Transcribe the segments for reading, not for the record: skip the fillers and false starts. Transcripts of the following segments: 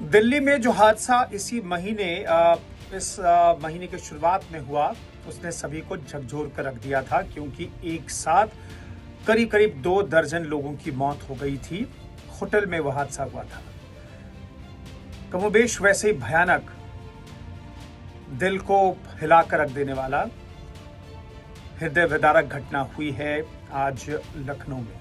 दिल्ली में जो हादसा इस महीने की शुरुआत में हुआ, उसने सभी को झकझोर कर रख दिया था, क्योंकि एक साथ करीब करीब 2 दर्जन लोगों की मौत हो गई थी। होटल में वह हादसा हुआ था। कमोबेश वैसे ही भयानक, दिल को हिलाकर रख देने वाला, हृदय विदारक घटना हुई है आज लखनऊ में।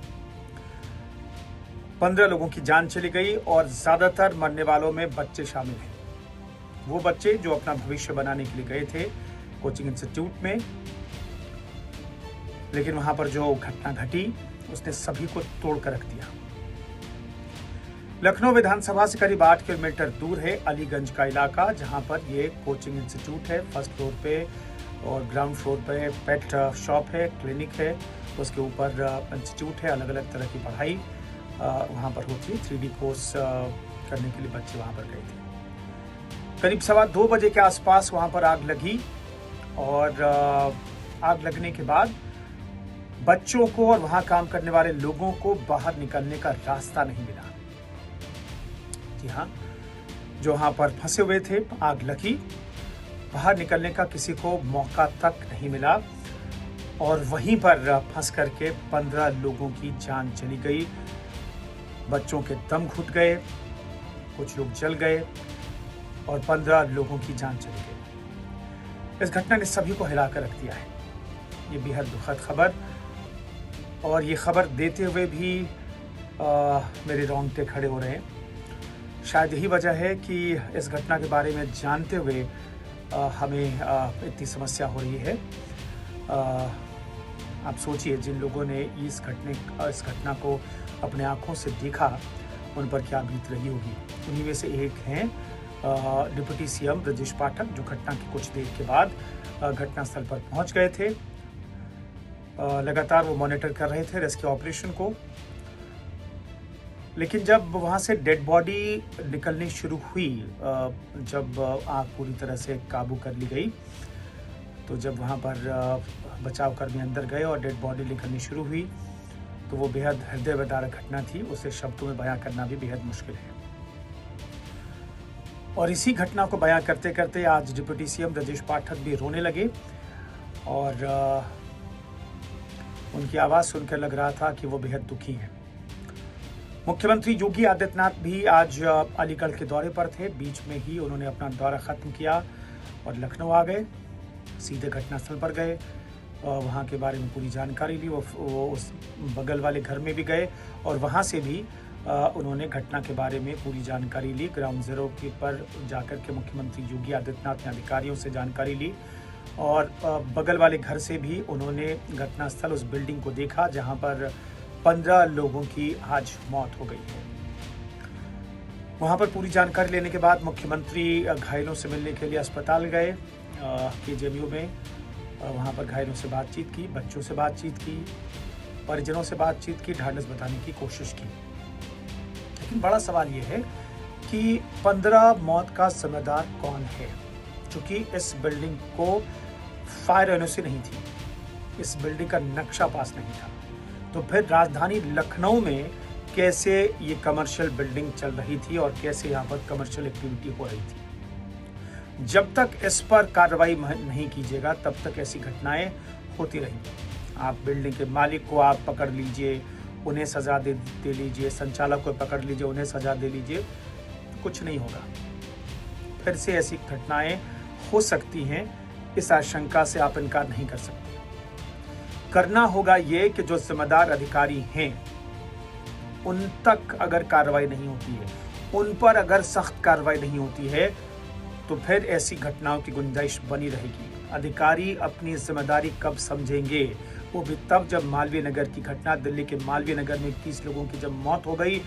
15 लोगों की जान चली गई और ज्यादातर मरने वालों में बच्चे शामिल हैं। वो बच्चे जो अपना भविष्य बनाने के लिए गए थे कोचिंग इंस्टीट्यूट में, लेकिन वहां पर जो घटना घटी उसने सभी को तोड़कर रख दिया। लखनऊ विधानसभा से करीब 8 किलोमीटर दूर है अलीगंज का इलाका, जहां पर ये कोचिंग इंस्टीट्यूट है। फर्स्ट फ्लोर पे और ग्राउंड फ्लोर पे पेट शॉप है, क्लिनिक है, उसके ऊपर इंस्टीट्यूट है। अलग अलग तरह की पढ़ाई वहाँ पर होती है। 3D कोर्स करने के लिए बच्चे वहाँ पर गए थे। करीब 2:15 बजे के आसपास वहाँ पर आग लगी और आग लगने के बाद बच्चों को और वहाँ काम करने वाले लोगों को बाहर निकलने का रास्ता नहीं मिला। जी हाँ, जो वहाँ पर फंसे हुए थे, आग लगी, बाहर निकलने का किसी को मौका तक नहीं मिला और वहीं पर फंस करके 15 लोगों की जान चली गई। बच्चों के दम घुट गए, कुछ लोग जल गए और 15 लोगों की जान चली गई। इस घटना ने सभी को हिलाकर रख दिया है। ये बेहद दुखद खबर, और ये खबर देते हुए भी मेरे रोंगटे खड़े हो रहे हैं। शायद यही वजह है कि इस घटना के बारे में जानते हुए हमें इतनी समस्या हो रही है। आप सोचिए, जिन लोगों ने इस घटना को अपने आंखों से देखा, उन पर क्या बीत रही होगी। उन्हीं में से एक हैं डिप्टी सीएम ब्रजेश पाठक, जो घटना की कुछ देर के बाद घटनास्थल पर पहुंच गए थे। लगातार वो मॉनिटर कर रहे थे रेस्क्यू ऑपरेशन को, लेकिन जब वहां से डेड बॉडी निकलनी शुरू हुई, जब आग पूरी तरह से काबू कर ली गई, तो जब वहां पर बचाव कर्मी अंदर गए और डेड बॉडी निकलनी शुरू हुई, तो वो बेहद हृदय विदारक घटना थी। उसे शब्दों में बयां करना भी बेहद मुश्किल है। और इसी घटना को बयां करते करते आज डिप्टी सीएम ब्रजेश पाठक भी रोने लगे और उनकी आवाज सुनकर लग रहा था कि वो बेहद दुखी हैं। मुख्यमंत्री योगी आदित्यनाथ भी आज अलीगढ़ के दौरे पर थे। बीच में ही उन्होंने अपना दौरा खत्म किया और लखनऊ आ गए, सीधे घटनास्थल पर गए, वहाँ के बारे में पूरी जानकारी ली। वो उस बगल वाले घर में भी गए और वहाँ से भी उन्होंने घटना के बारे में पूरी जानकारी ली। ग्राउंड जीरो के पर जाकर के मुख्यमंत्री योगी आदित्यनाथ ने अधिकारियों से जानकारी ली और बगल वाले घर से भी उन्होंने घटनास्थल, उस बिल्डिंग को देखा जहाँ पर 15 लोगों की आज मौत हो गई है। वहाँ पर पूरी जानकारी लेने के बाद मुख्यमंत्री घायलों से मिलने के लिए अस्पताल गए KGMU में। वहाँ पर घायलों से बातचीत की, बच्चों से बातचीत की, परिजनों से बातचीत की, ढांढस बताने की कोशिश की। लेकिन बड़ा सवाल ये है कि 15 मौत का जिम्मेदार कौन है? क्योंकि इस बिल्डिंग को फायर एनओसी नहीं थी, इस बिल्डिंग का नक्शा पास नहीं था, तो फिर राजधानी लखनऊ में कैसे ये कमर्शियल बिल्डिंग चल रही थी और कैसे यहाँ पर कमर्शियल एक्टिविटी हो रही थी? जब तक इस पर कार्रवाई नहीं कीजिएगा, तब तक ऐसी घटनाएं होती रहेंगी। आप बिल्डिंग के मालिक को आप पकड़ लीजिए, उन्हें सजा दे लीजिए, संचालक को पकड़ लीजिए, उन्हें सजा दे लीजिए, कुछ नहीं होगा। फिर से ऐसी घटनाएं हो सकती हैं, इस आशंका से आप इनकार नहीं कर सकते। करना होगा ये कि जो जिम्मेदार अधिकारी हैं, उन तक अगर कार्रवाई नहीं होती है, उन पर अगर सख्त कार्रवाई नहीं होती है, तो फिर ऐसी घटनाओं की गुंजाइश बनी रहेगी। अधिकारी अपनी जिम्मेदारी कब समझेंगे? वो भी तब जब मालवीय नगर की घटना, दिल्ली के मालवीय नगर में 21 लोगों की जब मौत हो गई,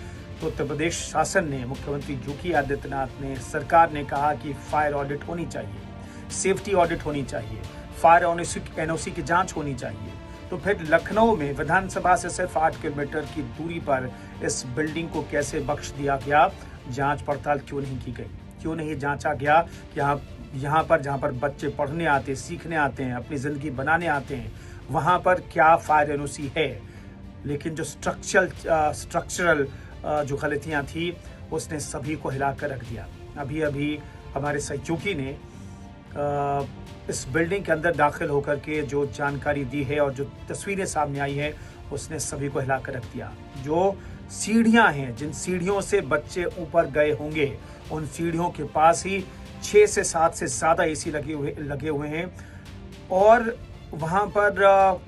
तो उत्तर प्रदेश शासन ने, मुख्यमंत्री योगी आदित्यनाथ ने, सरकार ने कहा कि फायर ऑडिट होनी चाहिए, सेफ्टी ऑडिट होनी चाहिए, फायर एनओसी की जांच होनी चाहिए। तो फिर लखनऊ में विधानसभा से सिर्फ 8 किलोमीटर की दूरी पर इस बिल्डिंग को कैसे बख्श दिया गया? जांच पड़ताल क्यों नहीं की गई? क्यों नहीं जांचा गया कि यहाँ पर जहाँ पर बच्चे पढ़ने आते, सीखने आते हैं, अपनी ज़िंदगी बनाने आते हैं, वहाँ पर क्या फायर एनओसी है? लेकिन जो स्ट्रक्चरल जो गलतियाँ थी उसने सभी को हिलाकर रख दिया। अभी अभी हमारे सहयोगी ने इस बिल्डिंग के अंदर दाखिल होकर के जो जानकारी दी है और जो तस्वीरें सामने आई है, उसने सभी को हिलाकर रख दिया। जो सीढ़ियां हैं, जिन सीढ़ियों से बच्चे ऊपर गए होंगे, उन सीढ़ियों के पास ही 6 से 7 से ज़्यादा एसी लगे हुए हैं और वहाँ पर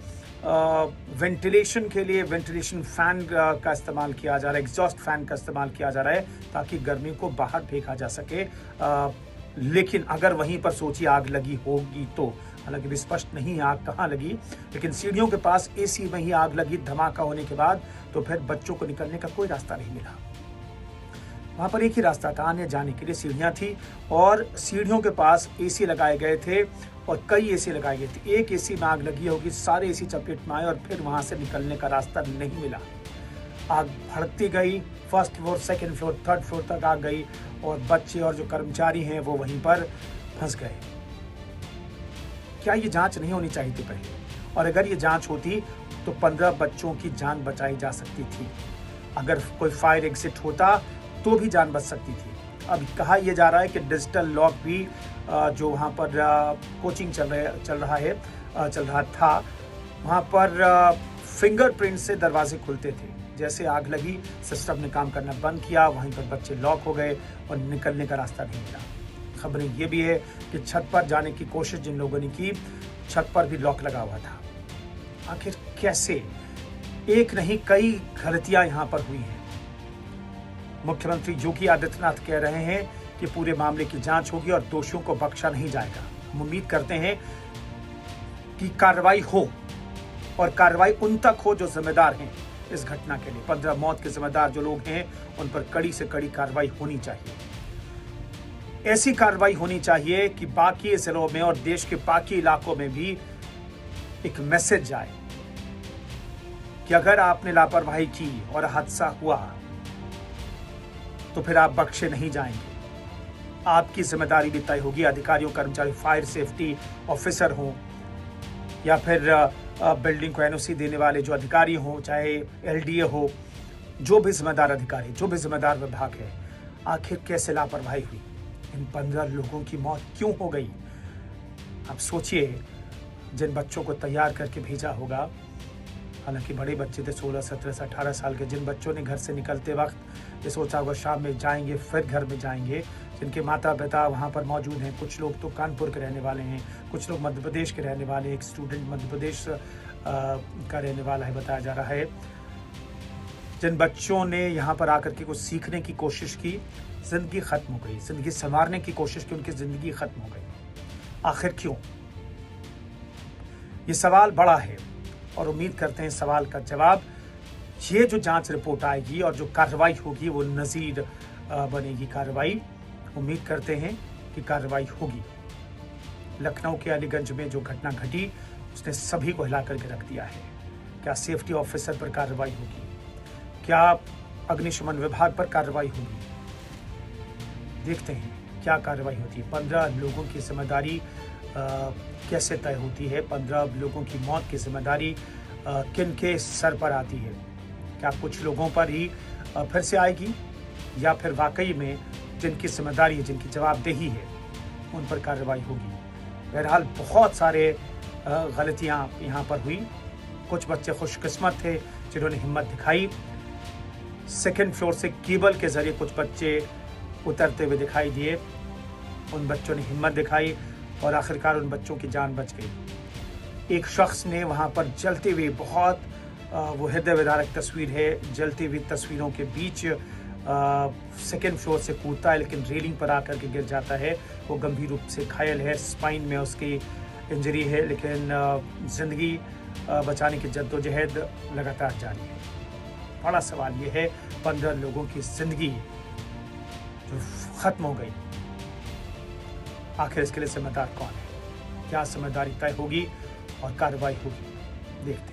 वेंटिलेशन के लिए वेंटिलेशन फैन का इस्तेमाल किया जा रहा है, एग्जॉस्ट फैन का इस्तेमाल किया जा रहा है ताकि गर्मी को बाहर फेंका जा सके। लेकिन अगर वहीं पर सोचिए आग लगी होगी तो, हालांकि भी स्पष्ट नहीं आग कहाँ लगी, लेकिन सीढ़ियों के पास एसी में ही आग लगी धमाका होने के बाद, तो फिर बच्चों को निकलने का कोई रास्ता नहीं मिला। वहां पर एक ही रास्ता था, आने जाने के लिए सीढ़ियां थी और सीढ़ियों के पास एसी लगाए गए थे और कई एसी लगाए गए थे। एक एसी में आग लगी होगी, सारे एसी चपेट में आए और फिर वहां से निकलने का रास्ता नहीं मिला। आग भड़कती गई, first floor, second floor, third floor तक आग गई और बच्चे और जो कर्मचारी हैं वो वहीं पर फंस गए। क्या ये जांच नहीं होनी चाहिए थी पहले? और अगर ये जांच होती तो 15 बच्चों की जान बचाई जा सकती थी। अगर कोई फायर एग्जिट होता तो भी जान बच सकती थी। अब कहा यह जा रहा है कि डिजिटल लॉक भी जो वहाँ पर कोचिंग चल रहा था, वहाँ पर फिंगरप्रिंट से दरवाजे खुलते थे। जैसे आग लगी, सिस्टम ने काम करना बंद किया, वहीं पर बच्चे लॉक हो गए और निकलने का रास्ता नहीं मिला। खबरें ये भी है कि छत पर जाने की कोशिश जिन लोगों ने की, छत पर भी लॉक लगा हुआ था। आखिर कैसे? एक नहीं कई गलतियां यहाँ पर हुई हैं। मुख्यमंत्री योगी आदित्यनाथ कह रहे हैं कि पूरे मामले की जांच होगी और दोषियों को बख्शा नहीं जाएगा। हम उम्मीद करते हैं कि कार्रवाई हो और कार्रवाई उन तक हो जो जिम्मेदार हैं इस घटना के लिए। 15 मौत के जिम्मेदार जो लोग हैं उन पर कड़ी से कड़ी कार्रवाई होनी चाहिए। ऐसी कार्रवाई होनी चाहिए कि बाकी जिलों में और देश के बाकी इलाकों में भी एक मैसेज जाए कि अगर आपने लापरवाही की और हादसा हुआ तो फिर आप बख्शे नहीं जाएंगे। आपकी जिम्मेदारी भी तय होगी। अधिकारियों, कर्मचारी, फायर सेफ्टी ऑफिसर हों या फिर बिल्डिंग को एनओसी देने वाले जो अधिकारी हों, चाहे एलडीए हो, जो भी जिम्मेदार अधिकारी, जो भी जिम्मेदार विभाग है, आखिर कैसे लापरवाही हुई? इन 15 लोगों की मौत क्यों हो गई? आप सोचिए, जिन बच्चों को तैयार करके भेजा होगा, हालांकि बड़े बच्चे थे, 16, 17 से 18 साल के, जिन बच्चों ने घर से निकलते वक्त ये सोचा होगा शाम में जाएंगे फिर घर में जाएंगे, जिनके माता पिता वहाँ पर मौजूद हैं। कुछ लोग तो कानपुर के रहने वाले हैं, कुछ लोग मध्य प्रदेश के रहने वाले हैं। एक स्टूडेंट मध्य प्रदेश का रहने वाला है, बताया जा रहा है। जिन बच्चों ने यहाँ पर आकर के कुछ सीखने की कोशिश की, जिंदगी खत्म हो गई। जिंदगी संवारने की कोशिश की, उनकी जिंदगी खत्म हो गई। आखिर क्यों? ये सवाल बड़ा है और उम्मीद करते हैं सवाल का जवाब ये जो जांच रिपोर्ट आएगी और जो कार्रवाई होगी वो नज़ीर बनेगी कार्रवाई। उम्मीद करते हैं कि कार्रवाई होगी। लखनऊ के अलीगंज में जो घटना घटी उसने सभी को हिला करके रख दिया है। क्या सेफ्टी ऑफिसर पर कार्रवाई होगी? क्या अग्निशमन विभाग पर कार्रवाई होगी? देखते हैं क्या कार्रवाई होती है। 15 लोगों की जिम्मेदारी कैसे तय होती है? 15 लोगों की मौत की जिम्मेदारी किन के सर पर आती है? क्या कुछ लोगों पर ही फिर से आएगी या फिर वाकई में जिनकी जिम्मेदारी है, जिनकी जवाबदेही है, उन पर कार्रवाई होगी? बहरहाल बहुत सारे गलतियां यहाँ पर हुई। कुछ बच्चे खुशकिस्मत थे जिन्होंने हिम्मत दिखाई। सेकंड फ्लोर से केबल के जरिए कुछ बच्चे उतरते हुए दिखाई दिए। उन बच्चों ने हिम्मत दिखाई और आखिरकार उन बच्चों की जान बच गई। एक शख्स ने वहाँ पर जलते हुए, बहुत वो हृदय विदारक तस्वीर है, जलती हुई तस्वीरों के बीच सेकेंड फ्लोर से कूदता है लेकिन रेलिंग पर आकर के गिर जाता है। वो गंभीर रूप से घायल है, स्पाइन में उसकी इंजरी है, लेकिन जिंदगी बचाने की जद्दोजहद लगातार जारी है। बड़ा सवाल ये है, 15 लोगों की जिंदगी जो खत्म हो गई, आखिर इसके लिए जिम्मेदार कौन है? क्या जिम्मेदारी तय होगी और कार्रवाई होगी? देखते हैं।